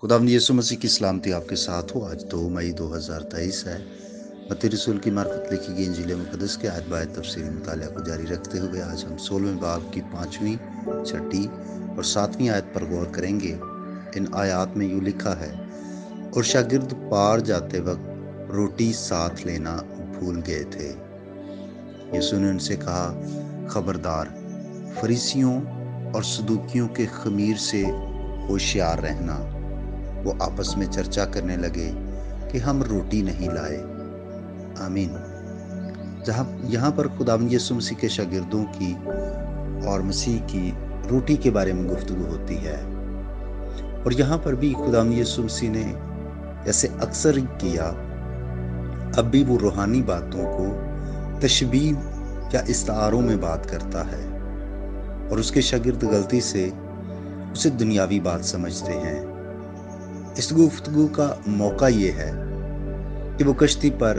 खुदावंद यीशु मसीह की सलामती आपके साथ हो। आज 2 मई 2023 है। मत्ती रसूल की मार्फत लिखी गई इंजील मुक़द्दस के आयत बायत तफसीरी मुतालिया को जारी रखते हुए आज हम 16वें बाब की 5वीं, 6ठी और 7वीं आयत पर गौर करेंगे। इन आयात में यूँ लिखा है, और शागिर्द पार जाते वक्त रोटी साथ लेना भूल गए थे। यीशु ने उनसे कहा, खबरदार, फरीसियों और सदूकियों के खमीर से होशियार रहना। वो आपस में चर्चा करने लगे कि हम रोटी नहीं लाए। आमीन। यहाँ पर खुदावंद यीशु मसीह के शागिर्दों की और मसीह की रोटी के बारे में गुफ्तगू होती है। और यहाँ पर भी खुदावंद यीशु मसीह ने जैसे अक्सर किया, अब भी वो रूहानी बातों को तशबीह या इस्तारों में बात करता है और उसके शागिर्द गलती से उसे दुनियावी बात समझते हैं। इस गुफ्तगू का मौका ये है कि वो कश्ती पर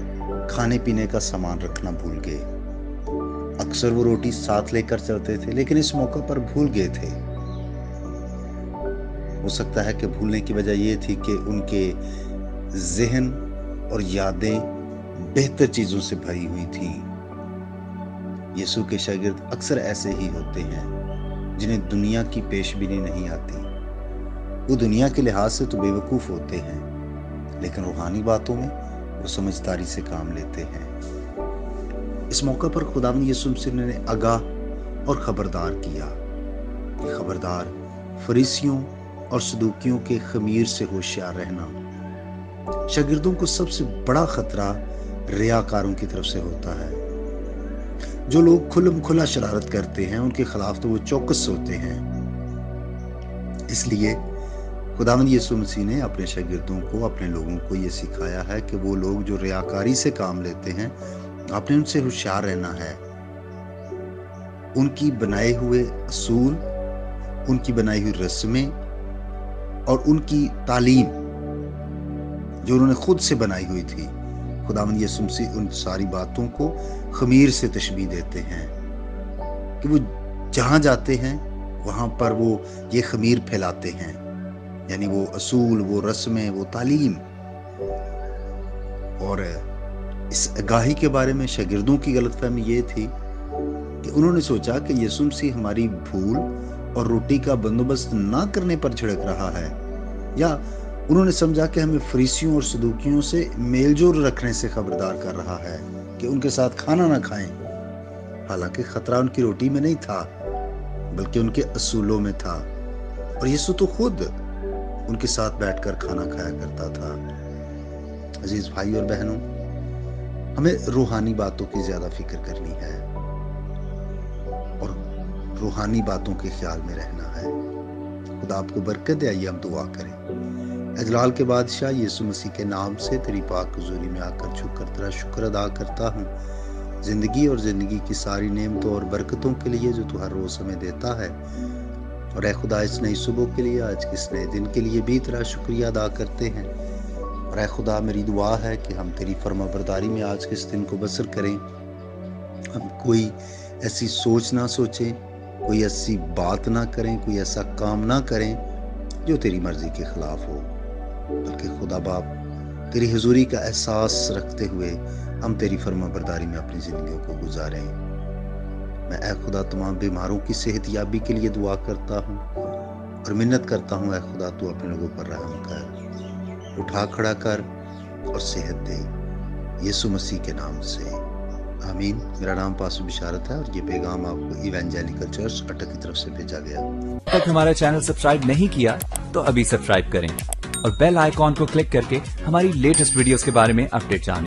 खाने पीने का सामान रखना भूल गए। अक्सर वो रोटी साथ लेकर चलते थे, लेकिन इस मौका पर भूल गए थे। हो सकता है कि भूलने की वजह ये थी कि उनके ज़हन और यादें बेहतर चीज़ों से भरी हुई थी। यीशु के शागिर्द अक्सर ऐसे ही होते हैं जिन्हें दुनिया की पेशबीनी नहीं आती। वो दुनिया के लिहाज से तो बेवकूफ़ होते हैं, लेकिन रूहानी बातों में वो समझदारी से काम लेते हैं। इस मौका पर खुदावंद यीशु मसीह ने आगाह और खबरदार किया कि खबरदार, फरीसियों और सदूकियों के खमीर से होशियार रहना। शागिर्दों को सबसे बड़ा खतरा रियाकारों की तरफ से होता है। जो लोग खुल्लम खुला शरारत करते हैं, उनके खिलाफ तो वो चौकस होते हैं। इसलिए खुदावंद यीशु मसीह ने अपने शागिर्दों को, अपने लोगों को ये सिखाया है कि वो लोग जो रियाकारी से काम लेते हैं, आपने उनसे होशियार रहना है। उनकी बनाए हुए असूल, उनकी बनाई हुई रस्में और उनकी तालीम जो उन्होंने खुद से बनाई हुई थी, खुदावंद यीशु मसीह उन सारी बातों को खमीर से तशबीह देते हैं कि वो जहाँ जाते हैं वहाँ पर वो ये खमीर फैलाते हैं, यानी वो असूल, वो रस्में, वो तालीम। और इस आगाही के बारे में शागिर्दों की गलतफहमी ये थी कि उन्होंने सोचा कि यीशु मसीह हमारी भूल और रोटी का बंदोबस्त ना करने पर झिड़क रहा है, या उन्होंने समझा कि हमें फरीसियों और सदूकियों से मेलजोल रखने से खबरदार कर रहा है कि उनके साथ खाना ना खाएं। हालांकि खतरा उनकी रोटी में नहीं था, बल्कि उनके असूलों में था। और यीशु तो खुद उनके साथ बैठकर खाना खाया करता था। अजीज भाई और बहनों, हमें रूहानी बातों की ज्यादा फिक्र करनी है और रूहानी बातों के ख्याल में रहना है। खुदा आपको बरकत दे। आइए हम दुआ करें। अजलाल के बादशाह, यीशु मसीह के नाम से तेरी पाक हुजूरी में आकर झुककर तेरा शुक्र अदा करता हूँ, जिंदगी और जिंदगी की सारी नेमतों और बरकतों के लिए जो तू हर रोज हमें देता है। और ऐ खुदा, इस नई सुबह के लिए, आज के इस नए दिन के लिए भी तेरा शुक्रिया अदा करते हैं। और ऐ खुदा, मेरी दुआ है कि हम तेरी फरमाबरदारी में आज के इस दिन को बसर करें। हम कोई ऐसी सोच ना सोचें, कोई ऐसी बात ना करें, कोई ऐसा काम ना करें जो तेरी मर्जी के खिलाफ हो, बल्कि खुदा बाप तेरी हुजूरी का एहसास रखते हुए हम तेरी फरमाबरदारी में अपनी जिंदगियों को गुजारें। मैं ऐ खुदा तमाम बीमारों की सेहत याबी के लिए दुआ करता हूँ और मिन्नत करता हूँ, ऐ खुदा तू अपने लोगों पर रहम कर, उठा खड़ा कर और सेहत दे, यीशु मसीह के नाम से, आमीन। मेरा नाम पास्टर बिशारत है और ये पैगाम आपको इवेंजेलिकल चर्च अटक की तरफ से भेजा गया। तक हमारा चैनल सब्सक्राइब नहीं किया तो अभी सब्सक्राइब करें और बेल आइकॉन को क्लिक करके हमारी लेटेस्ट वीडियोस के बारे में अपडेट जानें।